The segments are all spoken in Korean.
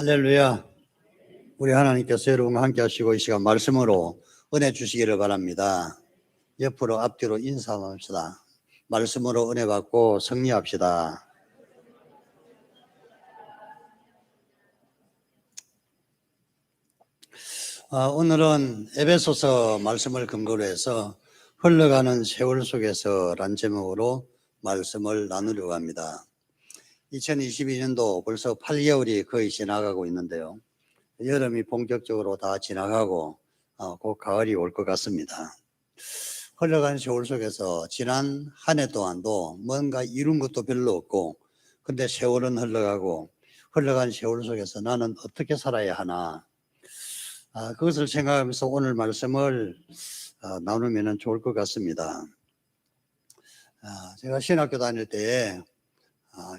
할렐루야. 우리 하나님께서 여러분과 함께 하시고 이 시간 말씀으로 은혜 주시기를 바랍니다. 옆으로 앞뒤로 인사합시다. 말씀으로 은혜 받고 승리합시다. 오늘은 에베소서 말씀을 근거로 해서 흘러가는 세월 속에서란 제목으로 말씀을 나누려고 합니다. 2022년도 벌써 8개월이 거의 지나가고 있는데요. 여름이 본격적으로 다 지나가고 곧 가을이 올 것 같습니다. 흘러간 세월 속에서 지난 한 해 동안도 뭔가 이룬 것도 별로 없고, 근데 세월은 흘러가고 흘러간 세월 속에서 나는 어떻게 살아야 하나, 그것을 생각하면서 오늘 말씀을 나누면 좋을 것 같습니다. 제가 신학교 다닐 때에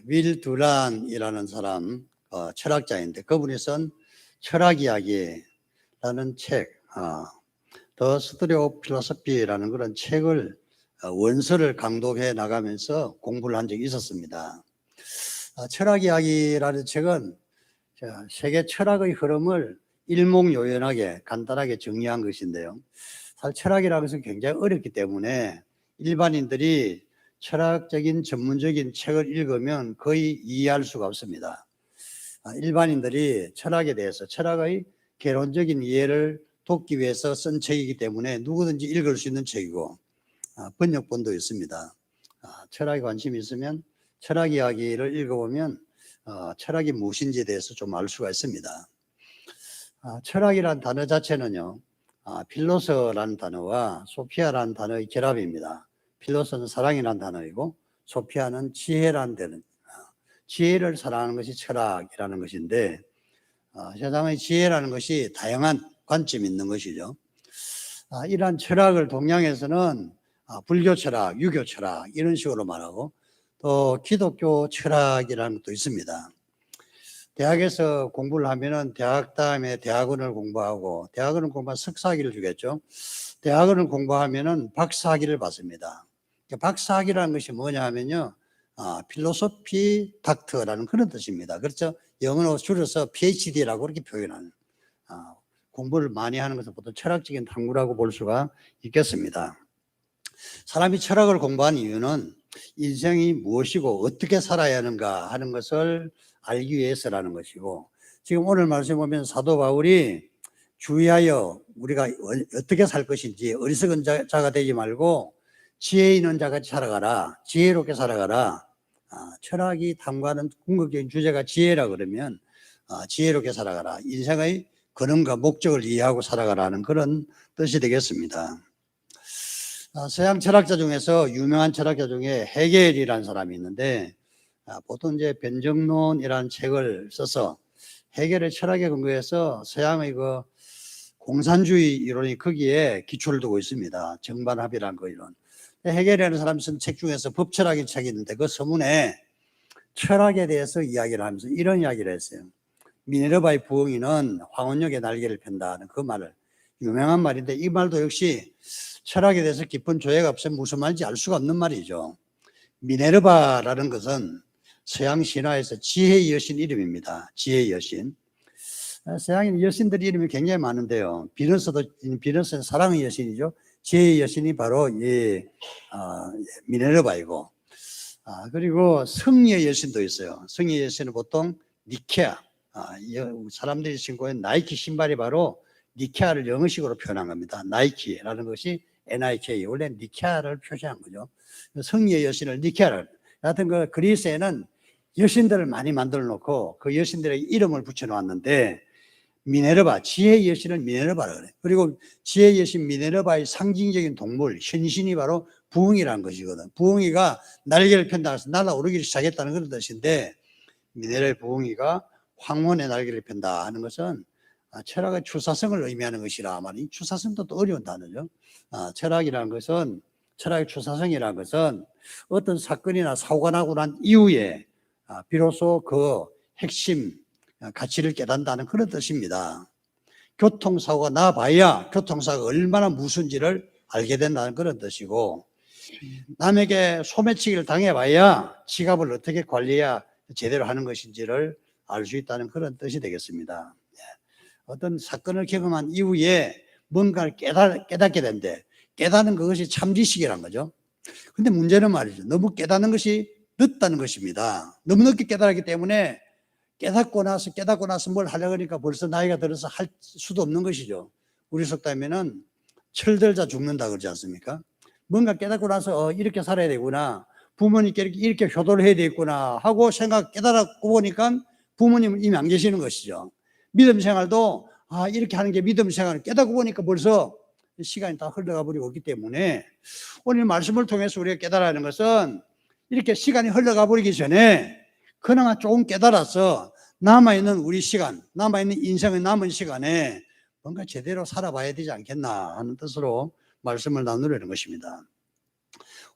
윌 두란이라는 사람, 철학자인데 그분이 쓴 철학 이야기라는 책, 더 스토리 오브 필로소피라는 그런 책을 원서를 강독해 나가면서 공부를 한 적이 있었습니다. 철학 이야기라는 책은 세계 철학의 흐름을 일목요연하게 간단하게 정리한 것인데요. 사실 철학이라는 것은 굉장히 어렵기 때문에 일반인들이 철학적인 전문적인 책을 읽으면 거의 이해할 수가 없습니다. 일반인들이 철학에 대해서 철학의 개론적인 이해를 돕기 위해서 쓴 책이기 때문에 누구든지 읽을 수 있는 책이고, 번역본도 있습니다. 철학에 관심이 있으면 철학 이야기를 읽어보면 철학이 무엇인지에 대해서 좀 알 수가 있습니다. 철학이란 단어 자체는요, 필로서라는 단어와 소피아라는 단어의 결합입니다. 필로서는 사랑이라는 단어이고 소피아는 지혜라는 단어, 지혜를 사랑하는 것이 철학이라는 것인데, 세상의 지혜라는 것이 다양한 관점이 있는 것이죠. 이러한 철학을 동양에서는 불교 철학, 유교 철학 이런 식으로 말하고, 또 기독교 철학이라는 것도 있습니다. 대학에서 공부를 하면은 대학 다음에 대학원을 공부하고, 대학원을 공부하면 석사학위를 주겠죠. 대학원을 공부하면은 박사학위를 받습니다. 박사학위라는 것이 뭐냐 하면요, 필로소피 닥터라는 그런 뜻입니다. 그렇죠? 영어로 줄여서 PhD라고 그렇게 표현하는, 공부를 많이 하는 것은 보통 철학적인 탐구라고 볼 수가 있겠습니다. 사람이 철학을 공부한 이유는 인생이 무엇이고 어떻게 살아야 하는가 하는 것을 알기 위해서라는 것이고, 지금 오늘 말씀 보면 사도 바울이 주의하여 우리가 어떻게 살 것인지 어리석은 자가 되지 말고 지혜 있는 자같이 살아가라, 지혜롭게 살아가라. 철학이 탐구하는 궁극적인 주제가 지혜라 그러면 지혜롭게 살아가라, 인생의 근원과 목적을 이해하고 살아가라는 그런 뜻이 되겠습니다. 서양 철학자 중에서 유명한 철학자 중에 헤겔이라는 사람이 있는데, 보통 이제 변정론이라는 책을 써서 헤겔의 철학에 근거해서 서양의 그 공산주의 이론이 거기에 기초를 두고 있습니다. 정반합이라는 그 이론. 헤겔이라는 사람이 쓴 책 중에서 법철학의 책이 있는데 그 서문에 철학에 대해서 이야기를 하면서 이런 이야기를 했어요. 미네르바의 부엉이는 황혼역에 날개를 편다는 그 말을, 유명한 말인데 이 말도 역시 철학에 대해서 깊은 조예가 없으면 무슨 말인지 알 수가 없는 말이죠. 미네르바라는 것은 서양 신화에서 지혜의 여신 이름입니다. 지혜의 여신. 서양인 여신들 이름이 굉장히 많은데요. 비너스는 사랑의 여신이죠. 지혜의 여신이 바로 이 미네르바이고, 그리고 승리의 여신도 있어요. 승리의 여신은 보통 니케아, 사람들이 신고 있는 나이키 신발이 바로 니케아를 영어식으로 표현한 겁니다. 나이키라는 것이 NIK, 원래 니케아를 표시한 거죠. 승리의 여신을 니케아를, 하여튼 그 그리스에는 여신들을 많이 만들어 놓고 그 여신들의 이름을 붙여 놓았는데, 미네르바, 지혜의 여신을 미네르바라 그래. 그리고 지혜의 여신 미네르바의 상징적인 동물, 현신이 바로 부엉이라는 것이거든. 부엉이가 날개를 편다 해서 날아오르기를 시작했다는 그런 뜻인데, 미네르바의 부엉이가 황혼의 날개를 편다 하는 것은 철학의 추사성을 의미하는 것이라 말이, 추사성도 또 어려운 단어죠. 철학이라는 것은, 철학의 추사성이라는 것은 어떤 사건이나 사고가 나고 난 이후에 비로소 그 핵심 가치를 깨닫는다는 그런 뜻입니다. 교통사고가 나봐야 교통사고가 얼마나 무슨지를 알게 된다는 그런 뜻이고, 남에게 소매치기를 당해봐야 지갑을 어떻게 관리해야 제대로 하는 것인지를 알 수 있다는 그런 뜻이 되겠습니다. 어떤 사건을 경험한 이후에 뭔가를 깨닫게 된대. 깨닫는 그것이 참지식이란 거죠. 근데 문제는 말이죠. 너무 깨닫는 것이 늦다는 것입니다. 너무 늦게 깨달았기 때문에 깨닫고 나서 뭘 하려고 하니까 벌써 나이가 들어서 할 수도 없는 것이죠. 우리 속담에는 철들자 죽는다 그러지 않습니까? 뭔가 깨닫고 나서 이렇게 살아야 되구나. 부모님께 이렇게 효도를 해야 되겠구나 하고 깨달았고 보니까 부모님은 이미 안 계시는 것이죠. 믿음 생활도 이렇게 하는 게 믿음 생활을 깨닫고 보니까 벌써 시간이 다 흘러가 버리고 있기 때문에 오늘 말씀을 통해서 우리가 깨달아야 하는 것은 이렇게 시간이 흘러가 버리기 전에 그나마 조금 깨달아서 남아있는 우리 시간, 남아있는 인생의 남은 시간에 뭔가 제대로 살아봐야 되지 않겠나 하는 뜻으로 말씀을 나누려는 것입니다.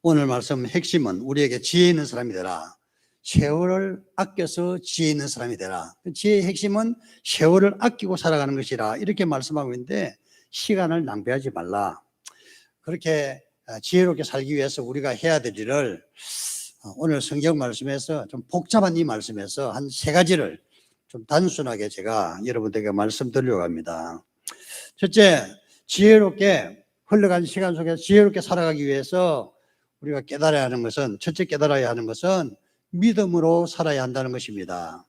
오늘 말씀 핵심은 우리에게 지혜 있는 사람이 되라. 세월을 아껴서 지혜 있는 사람이 되라. 지혜의 핵심은 세월을 아끼고 살아가는 것이라 이렇게 말씀하고 있는데 시간을 낭비하지 말라. 그렇게 지혜롭게 살기 위해서 우리가 해야 될 일을 오늘 성경 말씀에서 좀 복잡한 이 말씀에서 한 3가지를 좀 단순하게 제가 여러분들에게 말씀드리려고 합니다. 첫째, 지혜롭게 흘러간 시간 속에서 지혜롭게 살아가기 위해서 우리가 깨달아야 하는 것은, 첫째 깨달아야 하는 것은 믿음으로 살아야 한다는 것입니다.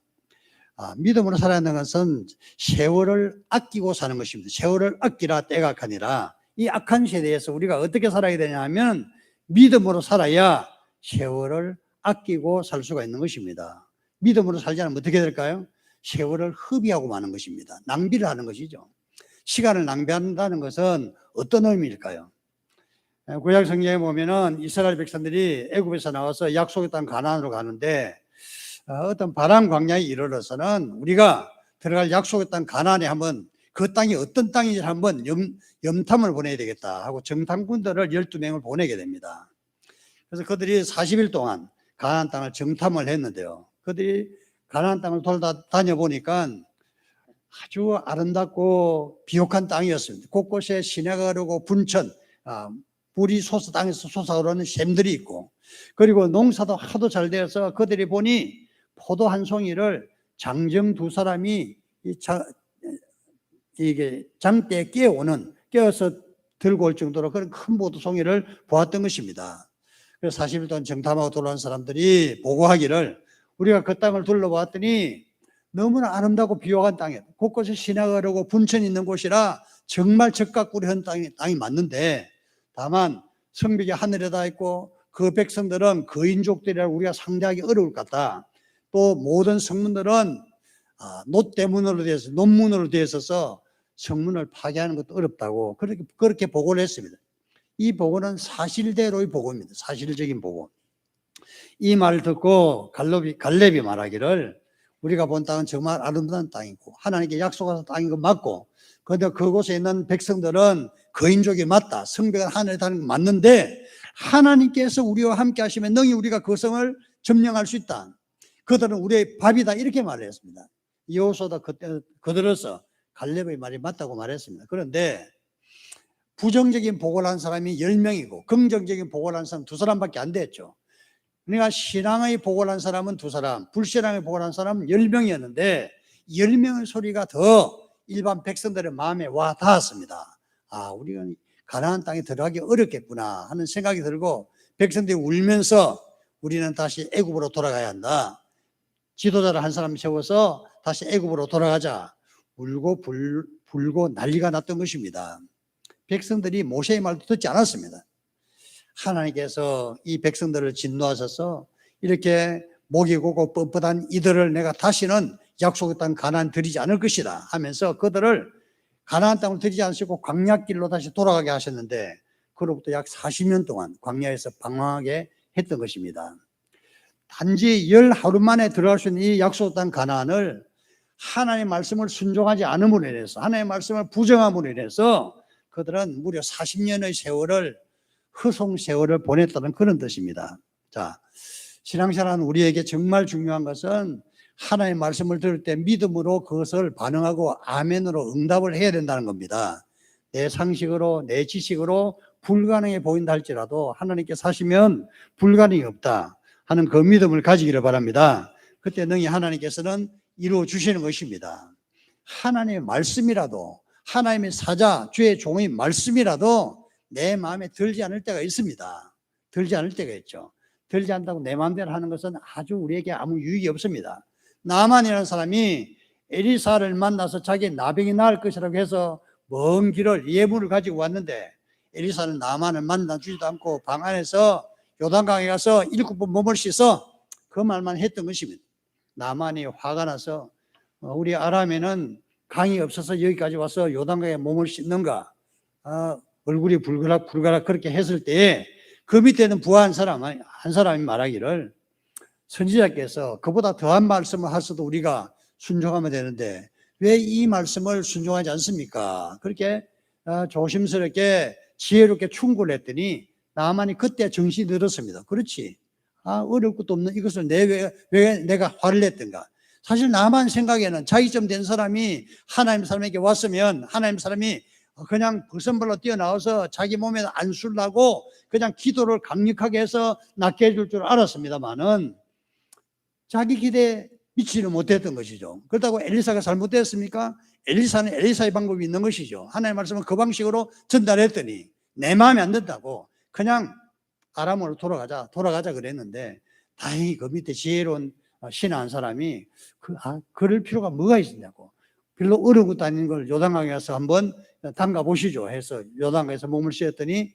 믿음으로 살아야 한다는 것은 세월을 아끼고 사는 것입니다. 세월을 아끼라 때가 악하니라. 이 악한 세대에서 우리가 어떻게 살아야 되냐 하면 믿음으로 살아야 세월을 아끼고 살 수가 있는 것입니다. 믿음으로 살지 않으면 어떻게 될까요? 세월을 허비하고 마는 것입니다. 낭비를 하는 것이죠. 시간을 낭비한다는 것은 어떤 의미일까요? 구약 성경에 보면은 이스라엘 백성들이 애굽에서 나와서 약속의 땅 가나안으로 가는데 어떤 바람 광야에 이르러서는 우리가 들어갈 약속의 땅 가나안에 한번 그 땅이 어떤 땅인지 한번 염탐을 보내야 되겠다 하고 정탐꾼들을 12명을 보내게 됩니다. 그래서 그들이 40일 동안 가나안 땅을 정탐을 했는데요. 그들이 가나안 땅을 돌아다녀 보니까 아주 아름답고 비옥한 땅이었습니다. 곳곳에 시내가 흐르고 분천, 물이 땅에서 솟아오르는 샘들이 있고, 그리고 농사도 하도 잘 되어서 그들이 보니 포도 한 송이를 장정 2사람이 이게 장대에 깨어서 들고 올 정도로 그런 큰 포도 송이를 보았던 것입니다. 그래서 40일 동안 정탐하고 돌아온 사람들이 보고하기를 우리가 그 땅을 둘러봤더니 너무나 아름답고 비옥한 땅이에요. 곳곳에 시내가 흐르고 분천이 있는 곳이라 정말 적각구리한 땅이 맞는데, 다만 성벽이 하늘에 닿아 있고 그 백성들은 거인족들이라 우리가 상대하기 어려울 것 같다. 또 모든 성문들은 놋대문으로 되어 있어서, 논문으로 되어 있어서 성문을 파괴하는 것도 어렵다고 그렇게 보고를 했습니다. 이 보고는 사실대로의 보고입니다. 사실적인 보고. 이 말을 듣고 갈렙이 말하기를 우리가 본 땅은 정말 아름다운 땅이고 하나님께 약속하신 땅인 거 맞고, 그런데 그곳에 있는 백성들은 거인족이 맞다. 성벽은 하늘에 닿는 거 맞는데 하나님께서 우리와 함께 하시면 능히 우리가 그 성을 점령할 수 있다. 그들은 우리의 밥이다. 이렇게 말했습니다. 여호수아도 그때 그들어서 갈렙의 말이 맞다고 말했습니다. 그런데 부정적인 보고를 한 사람이 10명이고 긍정적인 보고를 한 사람 2사람밖에 안 됐죠. 그러니까 신앙의 보고를 한 사람은 2사람, 불신앙의 보고를 한 사람은 10명이었는데 10명의 소리가 더 일반 백성들의 마음에 와 닿았습니다. 우리가 가나안 땅에 들어가기 어렵겠구나 하는 생각이 들고 백성들이 울면서 우리는 다시 애굽으로 돌아가야 한다. 지도자를 한 사람 세워서 다시 애굽으로 돌아가자. 울고 불고 난리가 났던 것입니다. 백성들이 모세의 말도 듣지 않았습니다. 하나님께서 이 백성들을 진노하셔서 이렇게 목이 고고 뻣뻣한 이들을 내가 다시는 약속의 땅 가나안 들이지 않을 것이다 하면서 그들을 가나안 땅을 들이지 않으시고 광야길로 다시 돌아가게 하셨는데, 그로부터 약 40년 동안 광야에서 방황하게 했던 것입니다. 단지 10하루 만에 들어갈 수 있는 이 약속의 땅 가나안을 하나님의 말씀을 순종하지 않음으로 인해서, 하나님의 말씀을 부정함으로 인해서 그들은 무려 40년의 세월을 허송 세월을 보냈다는 그런 뜻입니다. 자, 신앙생활은 우리에게 정말 중요한 것은 하나님의 말씀을 들을 때 믿음으로 그것을 반응하고 아멘으로 응답을 해야 된다는 겁니다. 내 상식으로 내 지식으로 불가능해 보인다 할지라도 하나님께서 하시면 불가능이 없다 하는 그 믿음을 가지기를 바랍니다. 그때 능히 하나님께서는 이루어 주시는 것입니다. 하나님의 말씀이라도, 하나님의 사자, 주의 종의 말씀이라도 내 마음에 들지 않을 때가 있습니다. 들지 않을 때가 있죠. 들지 않다고 내 마음대로 하는 것은 아주 우리에게 아무 유익이 없습니다. 나만이라는 사람이 엘리사를 만나서 자기 나병이 나을 것이라고 해서 먼 길을 예물을 가지고 왔는데, 엘리사는 나만을 만나주지도 않고 방 안에서 요단강에 가서 7번 몸을 씻어 그 말만 했던 것입니다. 나만이 화가 나서 우리 아람에는 강이 없어서 여기까지 와서 요단강에 몸을 씻는가, 얼굴이 불그락 그렇게 했을 때에 그 밑에는 부하한 사람, 한 사람이 말하기를, 선지자께서 그보다 더한 말씀을 하셔도 우리가 순종하면 되는데 왜 이 말씀을 순종하지 않습니까? 그렇게 조심스럽게 지혜롭게 충고를 했더니 나만이 그때 정신이 들었습니다. 그렇지, 어려울 것도 없는 이것을 왜 내가 화를 냈던가. 사실 나만 생각에는 자기점 된 사람이 하나님 사람에게 왔으면 하나님 사람이 그냥 버선발로 뛰어나와서 자기 몸에 안수를 하고 그냥 기도를 강력하게 해서 낫게 해줄 줄 알았습니다만은 자기 기대에 미치지는 못했던 것이죠. 그렇다고 엘리사가 잘못됐습니까? 엘리사는 엘리사의 방법이 있는 것이죠. 하나님의 말씀은 그 방식으로 전달했더니 내 마음에 안 든다고 그냥 아람으로 돌아가자 그랬는데, 다행히 그 밑에 지혜로운 신하 한 사람이 그럴 필요가 뭐가 있었냐고, 별로 어려운 것도 아닌 걸 요단강에 가서 한번 담가 보시죠 해서 요단강에서 몸을 씻었더니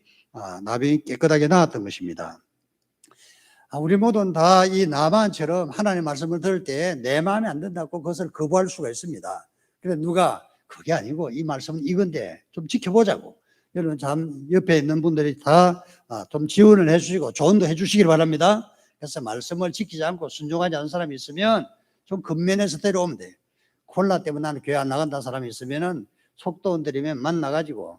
나병이 깨끗하게 나았던 것입니다. 우리 모두는 다 이 나만처럼 하나님의 말씀을 들을 때 내 마음에 안 든다고 그것을 거부할 수가 있습니다. 그래서 누가 그게 아니고 이 말씀은 이건데 좀 지켜보자고, 여러분 참 옆에 있는 분들이 다 좀 지원을 해주시고 조언도 해주시길 바랍니다. 그래서 말씀을 지키지 않고 순종하지 않는 사람이 있으면 좀 근면해서 데려오면 돼요. 콜라 때문에 나는 교회 안 나간다는 사람이 있으면은 속도운 들이면 만나가지고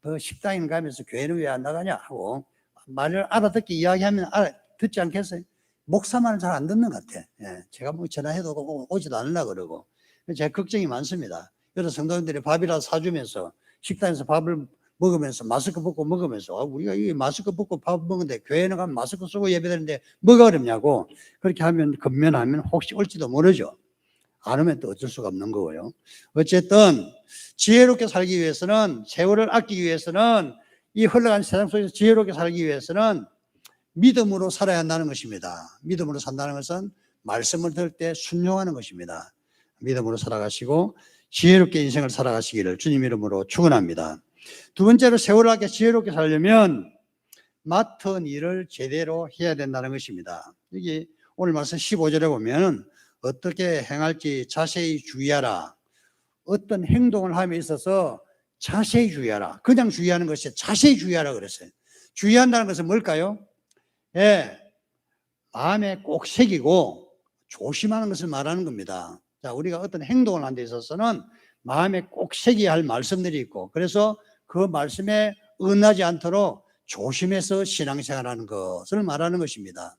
그 식당에 가면서 교회는 왜 안 나가냐 하고 말을 알아듣게 이야기하면 듣지 않겠어요? 목사만은 잘 안 듣는 것 같아. 제가 뭐 전화해도 오지도 않으려고 그러고. 제 걱정이 많습니다. 여러 성도님들이 밥이라도 사주면서 식당에서 밥을 먹으면서 마스크 벗고 먹으면서 우리가 이 마스크 벗고 밥 먹는데 교회는 가면 마스크 쓰고 예배드리는데 뭐가 어렵냐고 그렇게 하면 근면하면 혹시 올지도 모르죠. 안 오면 또 어쩔 수가 없는 거고요. 어쨌든 지혜롭게 살기 위해서는, 세월을 아끼기 위해서는, 이 흘러간 세상 속에서 지혜롭게 살기 위해서는 믿음으로 살아야 한다는 것입니다. 믿음으로 산다는 것은 말씀을 들을 때 순종하는 것입니다. 믿음으로 살아가시고 지혜롭게 인생을 살아가시기를 주님 이름으로 축원합니다. 두 번째로 세월을 아껴 지혜롭게 살려면 맡은 일을 제대로 해야 된다는 것입니다. 여기 오늘 말씀 15절에 보면 어떻게 행할지 자세히 주의하라. 어떤 행동을 함에 있어서 자세히 주의하라. 그냥 주의하는 것이 자세히 주의하라 그랬어요. 주의한다는 것은 뭘까요? 마음에 꼭 새기고 조심하는 것을 말하는 겁니다. 자, 우리가 어떤 행동을 하는 데 있어서는 마음에 꼭 새겨야 할 말씀들이 있고, 그래서 그 말씀에 은하지 않도록 조심해서 신앙생활하는 것을 말하는 것입니다.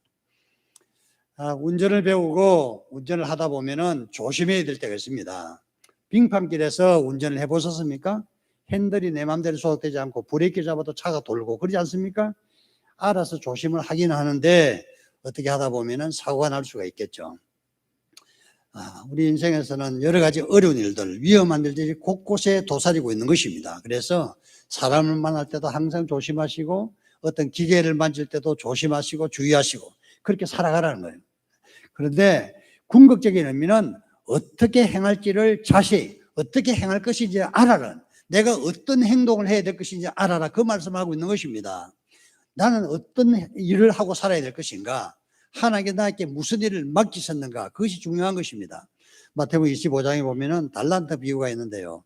운전을 배우고 운전을 하다 보면은 조심해야 될 때가 있습니다. 빙판길에서 운전을 해보셨습니까? 핸들이 내 마음대로 조작되지 않고 브레이크 잡아도 차가 돌고 그러지 않습니까? 알아서 조심을 하긴 하는데 어떻게 하다 보면은 사고가 날 수가 있겠죠. 우리 인생에서는 여러 가지 어려운 일들, 위험한 일들이 곳곳에 도사리고 있는 것입니다. 그래서 사람을 만날 때도 항상 조심하시고 어떤 기계를 만질 때도 조심하시고 주의하시고 그렇게 살아가라는 거예요. 그런데 궁극적인 의미는 어떻게 행할지를 자세히, 어떻게 행할 것인지 알아라. 내가 어떤 행동을 해야 될 것인지 알아라. 그 말씀하고 있는 것입니다. 나는 어떤 일을 하고 살아야 될 것인가? 하나님께 나에게 무슨 일을 맡기셨는가? 그것이 중요한 것입니다. 마태복음 25장에 보면은 달란트 비유가 있는데요.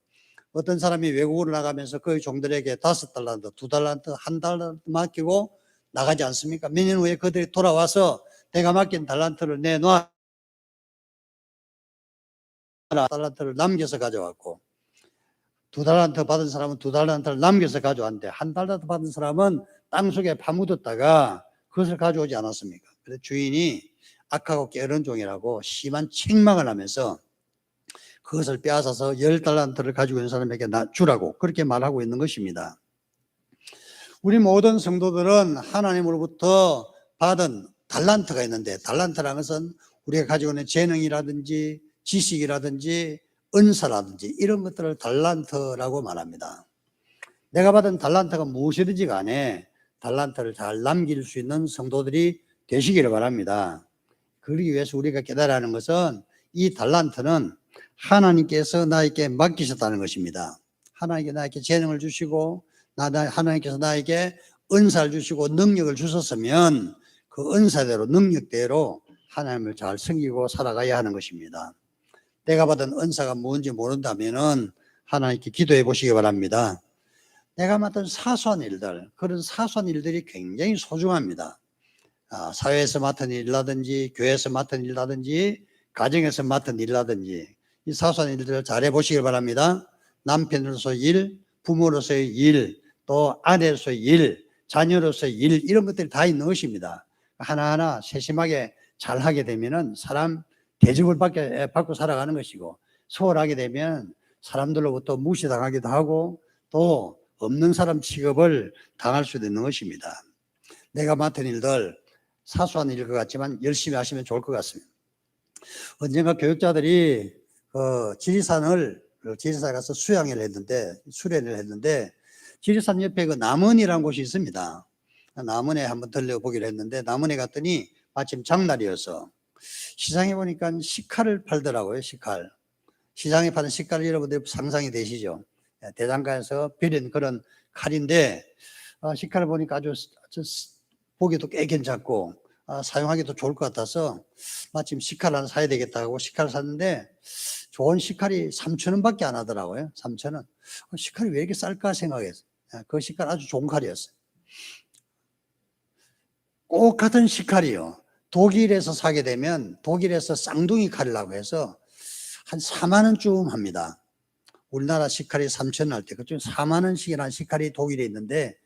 어떤 사람이 외국으로 나가면서 그 종들에게 5달란트, 2달란트, 1달란트 맡기고 나가지 않습니까? 몇 년 후에 그들이 돌아와서 내가 맡긴 달란트를 내놔. 달란트를 남겨서 가져왔고, 2달란트 받은 사람은 2달란트를 남겨서 가져왔는데 1달란트 받은 사람은 땅속에 파묻었다가 그것을 가져오지 않았습니까? 그래서 주인이 악하고 게으른 종이라고 심한 책망을 하면서 그것을 빼앗아서 10달란트를 가지고 있는 사람에게 주라고 그렇게 말하고 있는 것입니다. 우리 모든 성도들은 하나님으로부터 받은 달란트가 있는데, 달란트라는 것은 우리가 가지고 있는 재능이라든지 지식이라든지 은사라든지 이런 것들을 달란트라고 말합니다. 내가 받은 달란트가 무엇이든지 간에 달란트를 잘 남길 수 있는 성도들이 되시기를 바랍니다. 그러기 위해서 우리가 깨달아야 하는 것은 이 달란트는 하나님께서 나에게 맡기셨다는 것입니다. 하나님께 나에게 재능을 주시고 하나님께서 나에게 은사를 주시고 능력을 주셨으면 그 은사대로 능력대로 하나님을 잘 섬기고 살아가야 하는 것입니다. 내가 받은 은사가 뭔지 모른다면 하나님께 기도해 보시기 바랍니다. 내가 맡은 사소한 일들, 그런 사소한 일들이 굉장히 소중합니다. 사회에서 맡은 일이라든지 교회에서 맡은 일이라든지 가정에서 맡은 일이라든지 이 사소한 일들을 잘해 보시기 바랍니다. 남편으로서의 일, 부모로서의 일, 또 아내로서의 일, 자녀로서의 일 이런 것들이 다 있는 것입니다. 하나하나 세심하게 잘하게 되면은 사람 대접을 받고 살아가는 것이고 소홀하게 되면 사람들로부터 무시당하기도 하고 또 없는 사람 취급을 당할 수도 있는 것입니다. 내가 맡은 일들 사소한 일일 것 같지만 열심히 하시면 좋을 것 같습니다. 언젠가 교육자들이 지리산에 가서 수련을 했는데 지리산 옆에 그 남원이라는 곳이 있습니다. 남원에 한번 들려보기로 했는데 남원에 갔더니 마침 장날이어서 시장에 보니까 식칼을 팔더라고요. 식칼. 시장에 파는 식칼을 여러분들 상상이 되시죠? 대장간에서 비린 그런 칼인데 식칼을 보니까 아주 보기도 꽤 괜찮고 사용하기도 좋을 것 같아서 마침 식칼 하나 사야 되겠다고 식칼을 샀는데 좋은 식칼이 3,000원 밖에 안 하더라고요. 3,000원. 식칼이 왜 이렇게 쌀까 생각했어요. 그 식칼 아주 좋은 칼이었어요. 꼭 같은 식칼이요. 독일에서 사게 되면 독일에서 쌍둥이 칼이라고 해서 한 4만 원쯤 합니다. 우리나라 식칼이 3,000원 할 때 그중 4만 원씩이라는 식칼이 독일에 있는데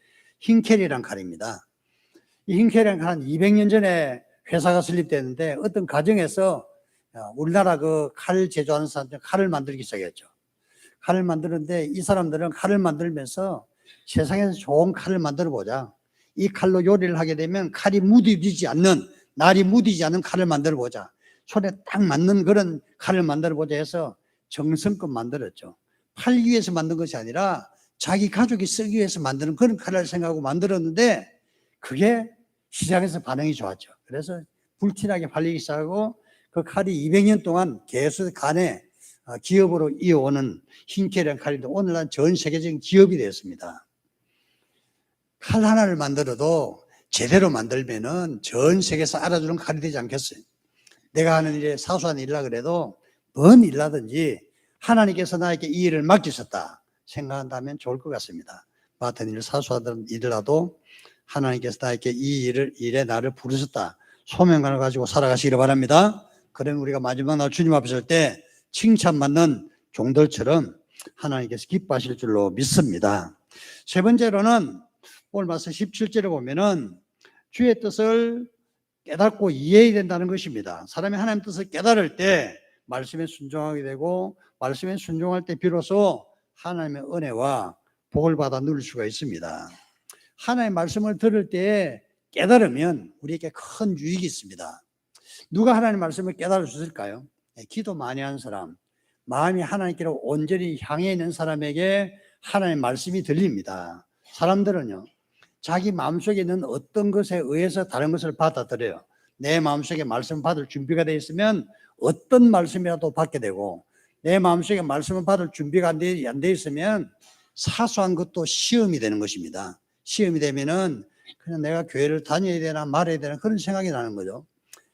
힌켈이란 칼입니다. 이 힌켈이란 칼은 200년 전에 회사가 설립됐는데 어떤 가정에서 우리나라 그 칼 제조하는 사람들 칼을 만들기 시작했죠. 칼을 만드는데 이 사람들은 칼을 만들면서 세상에서 좋은 칼을 만들어 보자. 이 칼로 요리를 하게 되면 칼이 묻어지지 않는 날이 묻히지 않는 칼을 만들어 보자. 손에 딱 맞는 그런 칼을 만들어 보자 해서 정성껏 만들었죠. 팔기 위해서 만든 것이 아니라 자기 가족이 쓰기 위해서 만드는 그런 칼을 생각하고 만들었는데 그게 시장에서 반응이 좋았죠. 그래서 불티나게 팔리기 시작하고 그 칼이 200년 동안 계속 간에 기업으로 이어오는 힌켈이라는 칼인데 오늘날 전 세계적인 기업이 되었습니다. 칼 하나를 만들어도 제대로 만들면은 전 세계에서 알아주는 칼이 되지 않겠어요? 내가 하는 일에 사소한 일이라 그래도 뭔 일이라든지 하나님께서 나에게 이 일을 맡기셨다 생각한다면 좋을 것 같습니다. 맡은 일 사소하던 일이라도 하나님께서 나에게 이 일에 나를 부르셨다 소명감을 가지고 살아가시기를 바랍니다. 그러면 우리가 마지막 날 주님 앞에 설 때 칭찬받는 종들처럼 하나님께서 기뻐하실 줄로 믿습니다. 세 번째로는 오늘 말씀 17절에 보면은 주의 뜻을 깨닫고 이해해야 된다는 것입니다. 사람이 하나님 뜻을 깨달을 때 말씀에 순종하게 되고 말씀에 순종할 때 비로소 하나님의 은혜와 복을 받아 누릴 수가 있습니다. 하나님의 말씀을 들을 때 깨달으면 우리에게 큰 유익이 있습니다. 누가 하나님의 말씀을 깨달을 수 있을까요? 기도 많이 하는 사람, 마음이 하나님께로 온전히 향해 있는 사람에게 하나님의 말씀이 들립니다. 사람들은요, 자기 마음속에 있는 어떤 것에 의해서 다른 것을 받아들여요. 내 마음속에 말씀을 받을 준비가 되어 있으면 어떤 말씀이라도 받게 되고 내 마음속에 말씀을 받을 준비가 안 돼 있으면 사소한 것도 시험이 되는 것입니다. 시험이 되면은 그냥 내가 교회를 다녀야 되나 말아야 되나 그런 생각이 나는 거죠.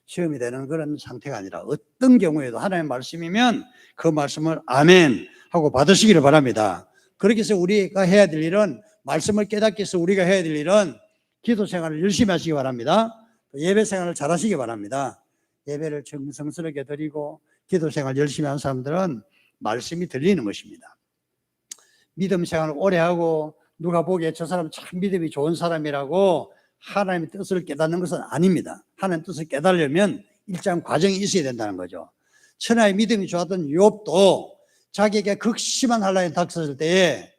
시험이 되는 그런 상태가 아니라 어떤 경우에도 하나님의 말씀이면 그 말씀을 아멘 하고 받으시기를 바랍니다. 그렇게 해서 우리가 해야 될 일은 말씀을 깨닫기 위해서 우리가 해야 될 일은 기도 생활을 열심히 하시기 바랍니다. 예배 생활을 잘 하시기 바랍니다. 예배를 정성스럽게 드리고 기도 생활 열심히 하는 사람들은 말씀이 들리는 것입니다. 믿음 생활을 오래 하고 누가 보기에 저 사람 참 믿음이 좋은 사람이라고 하나님의 뜻을 깨닫는 것은 아닙니다. 하나님의 뜻을 깨달으려면 일정 과정이 있어야 된다는 거죠. 천하의 믿음이 좋았던 욥도 자기에게 극심한 환란이 닥쳤을 때에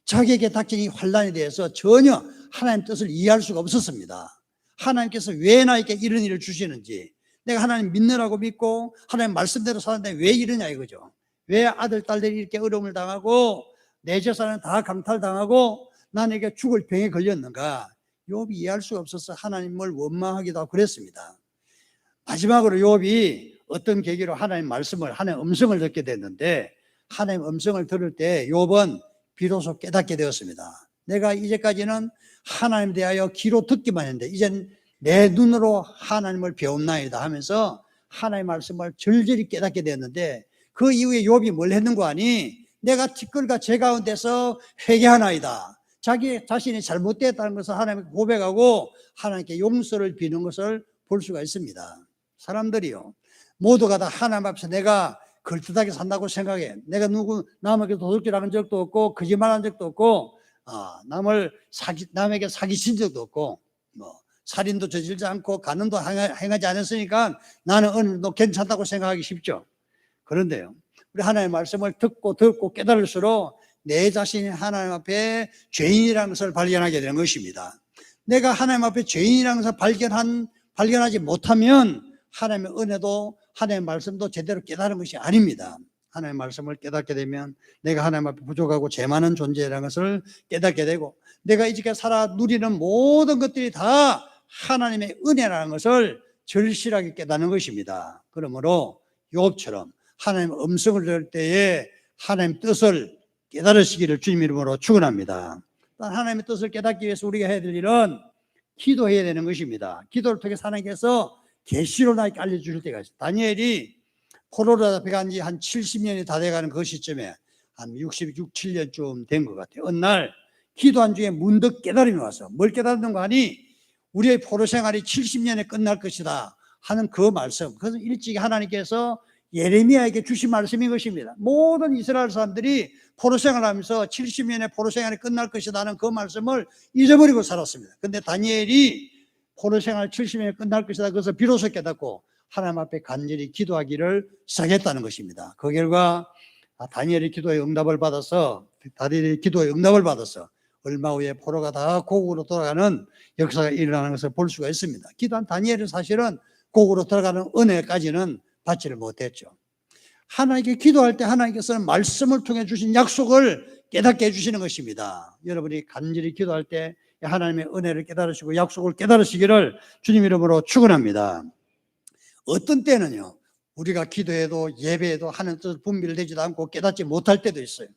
자기에게 닥친 이 환란에 대해서 전혀 하나님의 뜻을 이해할 수가 없었습니다. 하나님께서 왜 나에게 이런 일을 주시는지, 내가 하나님 믿느라고 믿고 하나님 말씀대로 사는데 왜 이러냐 이거죠. 왜 아들, 딸들이 이렇게 어려움을 당하고 내 재산은 다 강탈당하고 나에게 죽을 병에 걸렸는가. 욥이 이해할 수가 없어서 하나님을 원망하기도 하고 그랬습니다. 마지막으로 욥이 어떤 계기로 하나님 말씀을, 하나님 음성을 듣게 됐는데, 하나님 음성을 들을 때 욥은 비로소 깨닫게 되었습니다. 내가 이제까지는 하나님에 대하여 귀로 듣기만 했는데 이젠 내 눈으로 하나님을 배움나이다 하면서 하나님의 말씀을 절절히 깨닫게 되었는데, 그 이후에 욥이 뭘 했는고 하니 내가 티끌과 제 가운데서 회개하나이다. 자기 자신이 잘못되었다는 것을 하나님께 고백하고 하나님께 용서를 비는 것을 볼 수가 있습니다. 사람들이요, 모두가 다 하나님 앞에서 내가 걸뜻하게 산다고 생각해. 내가 남에게 도둑질한 적도 없고 거짓말한 적도 없고 남에게 사기친 적도 없고 살인도 저질지 않고 간음도 행하지 않았으니까 나는 어느 정도 괜찮다고 생각하기 쉽죠. 그런데요, 우리 하나님의 말씀을 듣고 깨달을수록 내 자신이 하나님 앞에 죄인이라는 것을 발견하게 되는 것입니다. 내가 하나님 앞에 죄인이라는 것을 발견하지 못하면 하나님의 은혜도 하나님의 말씀도 제대로 깨달은 것이 아닙니다. 하나님의 말씀을 깨닫게 되면 내가 하나님 앞에 부족하고 죄 많은 존재라는 것을 깨닫게 되고, 내가 이제까지 살아 누리는 모든 것들이 다 하나님의 은혜라는 것을 절실하게 깨닫는 것입니다. 그러므로 욥처럼 하나님의 음성을 들을 때에 하나님의 뜻을 깨달으시기를 주님 이름으로 축원합니다. 하나님의 뜻을 깨닫기 위해서 우리가 해야 될 일은 기도해야 되는 것입니다. 기도를 통해서 하나님께서 계시로 나에게 알려주실 때가 있어요. 다니엘이 포로로 잡혀간 지 한 70년이 다 돼가는 그 시점에 한 66, 7년쯤 된 것 같아요. 어느 날 기도한 중에 문득 깨달음이 와서 뭘 깨달았는가 하니 우리의 포로 생활이 70년에 끝날 것이다 하는 그 말씀. 그래서 일찍이 하나님께서 예레미야에게 주신 말씀인 것입니다. 모든 이스라엘 사람들이 포로 생활하면서 70년에 포로 생활이 끝날 것이다 하는 그 말씀을 잊어버리고 살았습니다. 그런데 다니엘이 포로 생활 70년에 끝날 것이다. 그래서 비로소 깨닫고 하나님 앞에 간절히 기도하기를 시작했다는 것입니다. 그 결과 다니엘의 기도에 응답을 받아서 얼마 후에 포로가 다 고국으로 돌아가는 역사가 일어나는 것을 볼 수가 있습니다. 기도한 다니엘은 사실은 고국으로 돌아가는 은혜까지는 받지를 못했죠. 하나님께 기도할 때 하나님께서는 말씀을 통해 주신 약속을 깨닫게 해주시는 것입니다. 여러분이 간절히 기도할 때 하나님의 은혜를 깨달으시고 약속을 깨달으시기를 주님 이름으로 축원합니다. 어떤 때는요, 우리가 기도해도 예배해도 하는 뜻을 분별되지도 않고 깨닫지 못할 때도 있어요.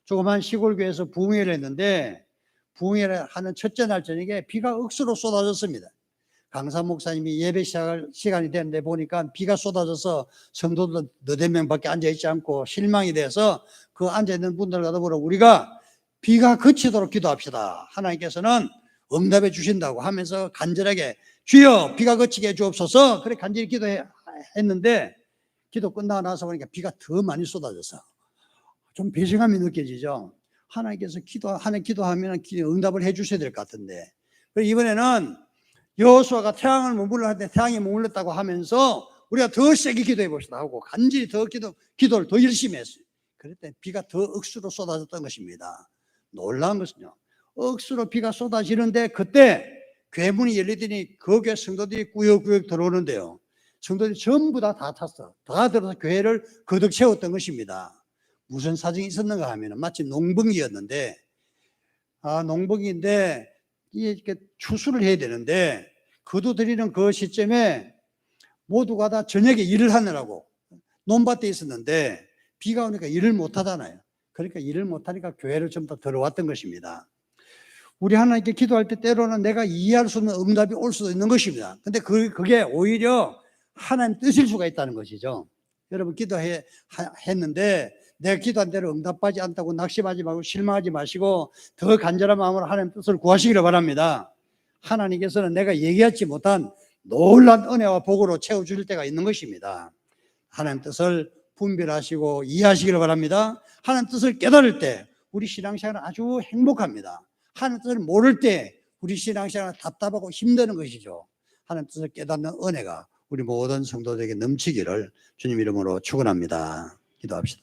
조그만 시골교회에서 부흥회를 했는데 부흥회를 하는 첫째 날 저녁에 비가 억수로 쏟아졌습니다. 강사 목사님이 예배 시작할 시간이 됐는데 보니까 비가 쏟아져서 성도들 너댓 명밖에 앉아있지 않고 실망이 돼서 그 앉아있는 분들과 더불어 우리가 비가 그치도록 기도합시다. 하나님께서는 응답해 주신다고 하면서 간절하게 주여 비가 그치게 해주옵소서, 그래 간절히 기도했는데 기도 끝나고 나서 보니까 비가 더 많이 쏟아져서 좀 배신감이 느껴지죠. 하나님께서 기도하면 응답을 해 주셔야 될 것 같은데, 이번에는 여호수아가 태양을 머물러 할 때 태양이 머물렀다고 하면서 우리가 더 세게 기도해 봅시다 하고 간절히 더 기도를 더 열심히 했어요. 그랬더니 비가 더 억수로 쏟아졌던 것입니다. 놀라운 것은요, 억수로 비가 쏟아지는데 그때 괴문이 열리더니 그 교회 성도들이 꾸역꾸역 들어오는데요, 성도들이 전부 다 탔어. 다 들어서 교회를 거득 채웠던 것입니다. 무슨 사정이 있었는가 하면 마치 농번기였는데, 농번기인데 이렇게 추수를 해야 되는데 거두 드리는 그 시점에 모두가 다 저녁에 일을 하느라고 논밭에 있었는데 비가 오니까 일을 못 하잖아요. 그러니까 일을 못 하니까 교회를 전부 다 들어왔던 것입니다. 우리 하나님께 기도할 때 때로는 내가 이해할 수 없는 응답이 올 수도 있는 것입니다. 근데 그게 오히려 하나님 뜻일 수가 있다는 것이죠. 여러분 기도했는데 내가 기도한 대로 응답받지 않다고 낙심하지 말고 실망하지 마시고 더 간절한 마음으로 하나님 뜻을 구하시기를 바랍니다. 하나님께서는 내가 얘기하지 못한 놀란 은혜와 복으로 채워주실 때가 있는 것입니다. 하나님 뜻을 분별하시고 이해하시기를 바랍니다. 하나님 뜻을 깨달을 때 우리 신앙생활은 아주 행복합니다. 하나님 뜻을 모를 때 우리 신앙생활은 답답하고 힘드는 것이죠. 하나님 뜻을 깨닫는 은혜가 우리 모든 성도들에게 넘치기를 주님 이름으로 축원합니다. 기도합시다.